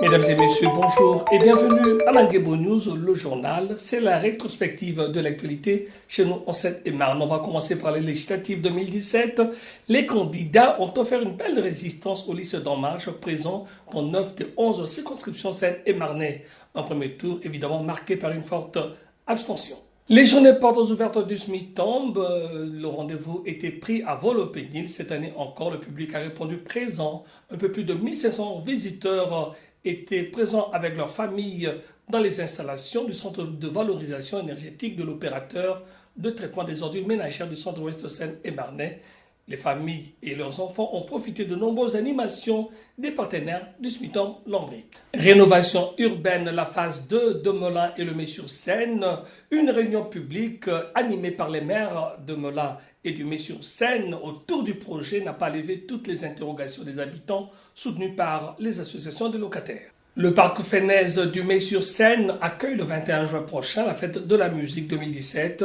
Mesdames et messieurs, bonjour et bienvenue à Manguebo News, le journal. C'est la rétrospective de l'actualité chez nous en Seine-et-Marne. On va commencer par les législatives 2017. Les candidats ont offert une belle résistance aux listes d'En Marche présents dans 9 des 11 circonscriptions Seine-et-Marnais. Un premier tour évidemment marqué par une forte abstention. Les journées portes ouvertes du SMITOM, le rendez-vous était pris à Vol-au-Pénil. Cette année encore, le public a répondu présent. Un peu plus de 1500 visiteurs étaient présents avec leurs familles dans les installations du centre de valorisation énergétique de l'opérateur de traitement des ordures ménagères du centre-ouest Seine-et-Marnais. Les familles et leurs enfants ont profité de nombreuses animations des partenaires du SMITOM Lombric. Rénovation urbaine, la phase 2 de Melun et le Mets-sur-Seine. Une réunion publique animée par les maires de Melun et du Mets-sur-Seine autour du projet n'a pas levé toutes les interrogations des habitants soutenues par les associations de locataires. Le parc Fenez du Mets-sur-Seine accueille le 21 juin prochain la fête de la musique 2017.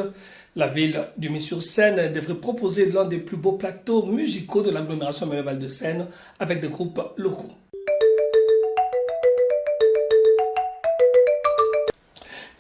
La ville du Mets-sur-Seine devrait proposer l'un des plus beaux plateaux musicaux de l'agglomération Melun-Val-de-Seine avec des groupes locaux.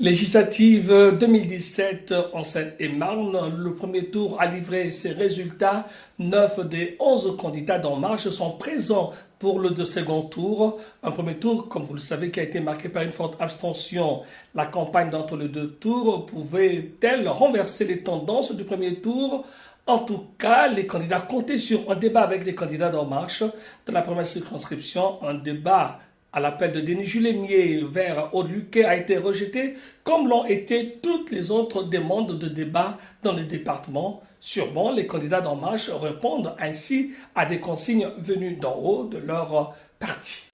Législative 2017 en Seine-et-Marne, le premier tour a livré ses résultats. 9 des 11 candidats d'En Marche sont présents pour le second tour. Un premier tour, comme vous le savez, qui a été marqué par une forte abstention. La campagne d'entre les deux tours pouvait-elle renverser les tendances du premier tour ? En tout cas, les candidats comptaient sur un débat avec les candidats d'En Marche. Dans la première circonscription, un débat à l'appel de Denis Julémier vers Aude Luquet a été rejeté, comme l'ont été toutes les autres demandes de débat dans le département. Sûrement, les candidats d'En Marche répondent ainsi à des consignes venues d'en haut de leur parti.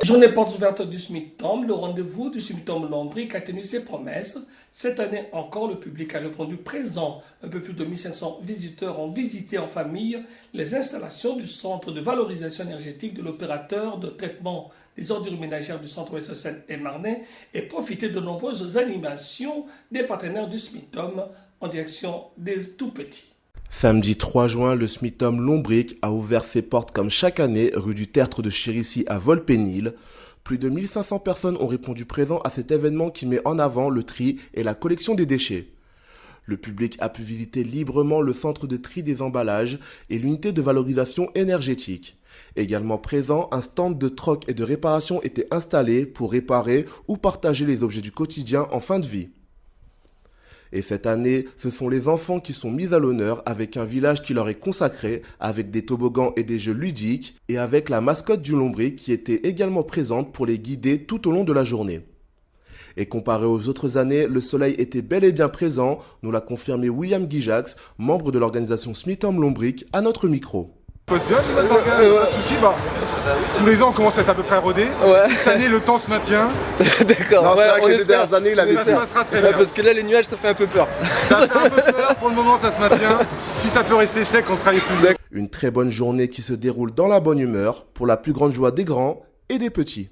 Journée portes ouvertes du SMITOM, le rendez-vous du SMITOM Lombric a tenu ses promesses. Cette année encore, le public a répondu présent. Un peu plus de 1500 visiteurs ont visité en famille les installations du centre de valorisation énergétique de l'opérateur de traitement des ordures ménagères du centre-ouest Seine-et-Marnais et profité de nombreuses animations des partenaires du SMITOM en direction des tout-petits. Samedi 3 juin, le SMITOM Lombric a ouvert ses portes comme chaque année rue du Tertre de Chérissi à Vol-Pénil. Plus de 1500 personnes ont répondu présent à cet événement qui met en avant le tri et la collection des déchets. Le public a pu visiter librement le centre de tri des emballages et l'unité de valorisation énergétique. Également présent, un stand de troc et de réparation était installé pour réparer ou partager les objets du quotidien en fin de vie. Et cette année, ce sont les enfants qui sont mis à l'honneur avec un village qui leur est consacré, avec des toboggans et des jeux ludiques, et avec la mascotte du Lombric qui était également présente pour les guider tout au long de la journée. Et comparé aux autres années, le soleil était bel et bien présent, nous l'a confirmé William Guijax, membre de l'organisation SMITOM Lombric, à notre micro. Pose bien, pas de soucis, tous les ans on commence à être à peu près rodé. Ouais. Si cette année le temps se maintient. D'accord, non, c'est vrai que les dernières années, ça se passera très bien. Parce que là les nuages ça fait un peu peur. Ça fait un peu peur, pour le moment ça se maintient. Si ça peut rester sec, on sera les plus. Une très bonne journée qui se déroule dans la bonne humeur, pour la plus grande joie des grands et des petits.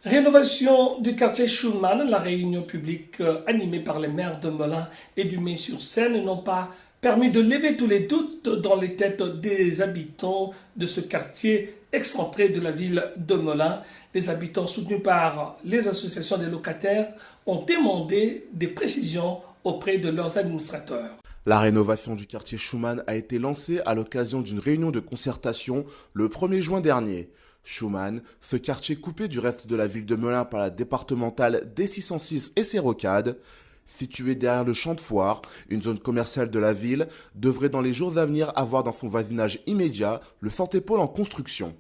Rénovation du quartier Schumann, la réunion publique animée par les maires de Melun et du Mets-sur-Seine n'ont pas permis de lever tous les doutes dans les têtes des habitants de ce quartier excentré de la ville de Melun. Les habitants soutenus par les associations des locataires ont demandé des précisions auprès de leurs administrateurs. La rénovation du quartier Schumann a été lancée à l'occasion d'une réunion de concertation le 1er juin dernier. Schumann, ce quartier coupé du reste de la ville de Melun par la départementale D606 et ses rocades, situé derrière le champ de foire, une zone commerciale de la ville, devrait dans les jours à venir avoir dans son voisinage immédiat le Centépôle en construction.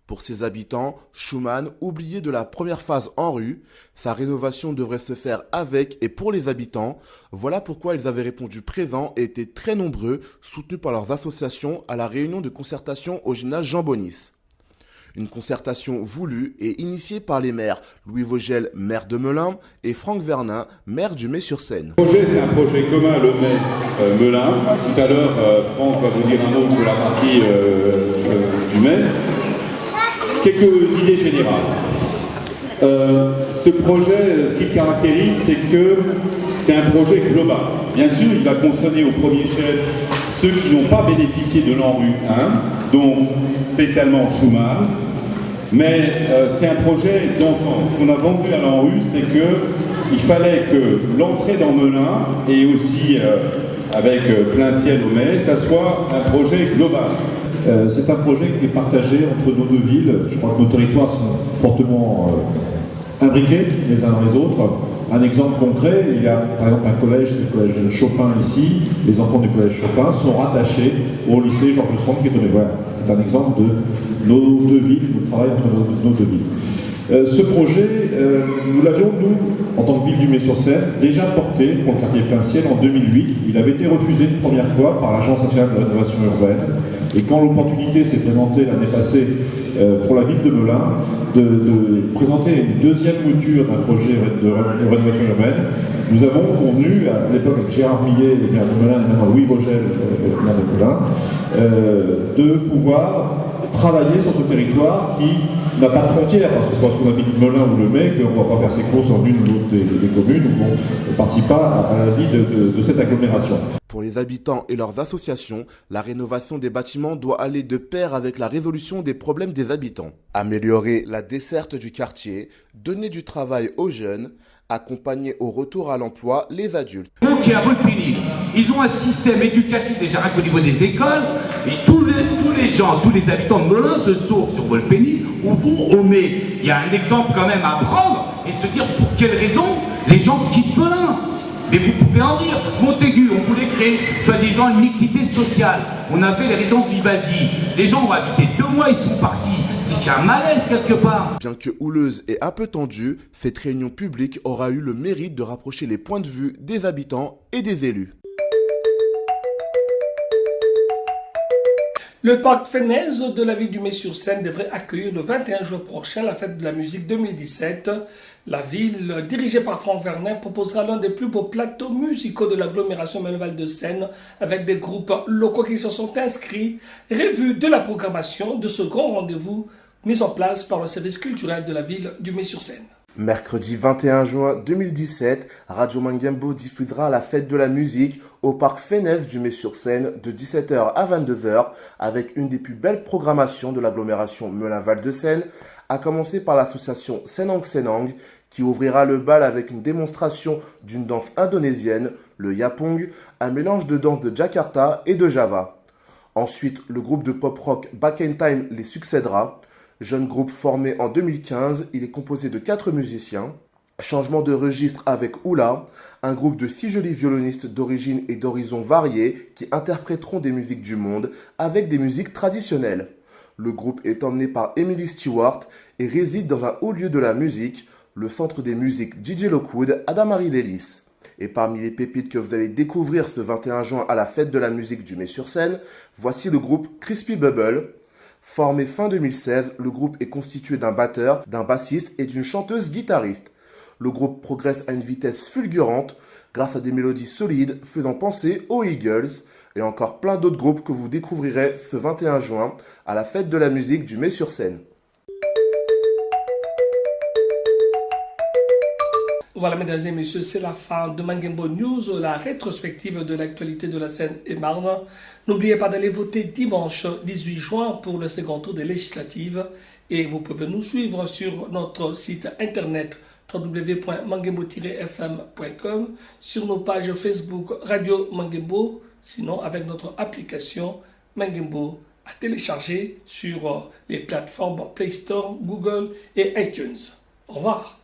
Pour ses habitants, Schumann, oublié de la première phase en rue, sa rénovation devrait se faire avec et pour les habitants. Voilà pourquoi ils avaient répondu présents et étaient très nombreux, soutenus par leurs associations à la réunion de concertation au gymnase Jean Bonnis. Une concertation voulue et initiée par les maires Louis Vogel, maire de Melun, et Franck Vernin, maire du Mets-sur-Seine. Le projet, c'est un projet commun, le Melun. Tout à l'heure, Franck va vous dire un mot sur la partie du Mai. Quelques idées générales. Ce projet, ce qui le caractérise, c'est que c'est un projet global. Bien sûr, il va concerner au premier chef ceux qui n'ont pas bénéficié de l'ANRU 1, donc spécialement Schumann, mais c'est un projet d'ensemble. Ce qu'on a vendu à l'ANRU, c'est qu'il fallait que l'entrée dans Melun, et aussi avec plein ciel au Mai, ça soit un projet global. C'est un projet qui est partagé entre nos deux villes. Je crois que nos territoires sont fortement imbriqués les uns dans les autres. Un exemple concret, il y a par exemple un collège, le collège Chopin ici. Les enfants du collège Chopin sont rattachés au lycée Georges Sand qui est donné. Voilà, c'est un exemple de nos deux villes, le travail entre nos deux villes. Ce projet, nous l'avions, nous, en tant que ville du Mai-sur-Seine, déjà porté pour le quartier Plein Ciel en 2008. Il avait été refusé une première fois par l'Agence nationale de rénovation urbaine. Et quand l'opportunité s'est présentée l'année passée pour la ville de Melun de présenter une deuxième mouture d'un projet de rénovation urbaine, nous avons convenu, à l'époque avec Gérard Millet, le maire de Melun, et maintenant Louis Vogel, le maire de Melun, de pouvoir travailler sur ce territoire qui n'a pas de frontières, parce que c'est parce qu'on habite Melun ou le Mai qu'on ne va pas faire ses courses en une ou l'autre des communes, ou on ne participe pas à la vie de cette agglomération. Pour les habitants et leurs associations, la rénovation des bâtiments doit aller de pair avec la résolution des problèmes des habitants. Améliorer la desserte du quartier, donner du travail aux jeunes, accompagner au retour à l'emploi les adultes. Donc à Volpénil, ils ont un système éducatif déjà rien qu'au niveau des écoles, et tous les habitants de Melun se sauvent sur Volpénil ou vont au Mai. Il y a un exemple quand même à prendre et se dire pour quelles raisons les gens quittent Melun. Mais vous pouvez en rire. Montaigu, on voulait créer, soi-disant, une mixité sociale. On a fait les résidences Vivaldi. Les gens ont habité 2 mois, ils sont partis. C'est qu'il y a un malaise quelque part. Bien que houleuse et un peu tendue, cette réunion publique aura eu le mérite de rapprocher les points de vue des habitants et des élus. Le parc Fenez de la ville du Mai-sur-Seine devrait accueillir le 21 juin prochain la fête de la musique 2017. La ville, dirigée par Franck Vernin, proposera l'un des plus beaux plateaux musicaux de l'agglomération Melun-Val de Seine avec des groupes locaux qui se sont inscrits. Revue de la programmation de ce grand rendez-vous mis en place par le service culturel de la ville du Mai-sur-Seine. Mercredi 21 juin 2017, Radio Mangembo diffusera la fête de la musique au parc Fenez du Mai-sur-Seine de 17h à 22h avec une des plus belles programmations de l'agglomération Melun-Val de Seine, à commencer par l'association Senang Senang qui ouvrira le bal avec une démonstration d'une danse indonésienne, le Yapong, un mélange de danse de Jakarta et de Java. Ensuite, le groupe de pop-rock Back in Time les succédera. Jeune groupe formé en 2015, il est composé de 4 musiciens. Changement de registre avec Oula, un groupe de 6 jolis violonistes d'origine et d'horizons variés qui interpréteront des musiques du monde avec des musiques traditionnelles. Le groupe est emmené par Emily Stewart et réside dans un haut lieu de la musique, le centre des musiques DJ Lockwood à Damary-Lélis. Et parmi les pépites que vous allez découvrir ce 21 juin à la fête de la musique du Mai-sur-Seine, voici le groupe Crispy Bubble. Formé fin 2016, le groupe est constitué d'un batteur, d'un bassiste et d'une chanteuse-guitariste. Le groupe progresse à une vitesse fulgurante grâce à des mélodies solides faisant penser aux Eagles et encore plein d'autres groupes que vous découvrirez ce 21 juin à la fête de la musique du Mai-sur-Seine. Voilà, mesdames et messieurs, c'est la fin de Mangembo News, la rétrospective de l'actualité de la Seine-et-Marne. N'oubliez pas d'aller voter dimanche 18 juin pour le second tour des législatives. Et vous pouvez nous suivre sur notre site internet www.mangembo-fm.com, sur nos pages Facebook Radio Mangembo, sinon avec notre application Mangembo à télécharger sur les plateformes Play Store, Google et iTunes. Au revoir.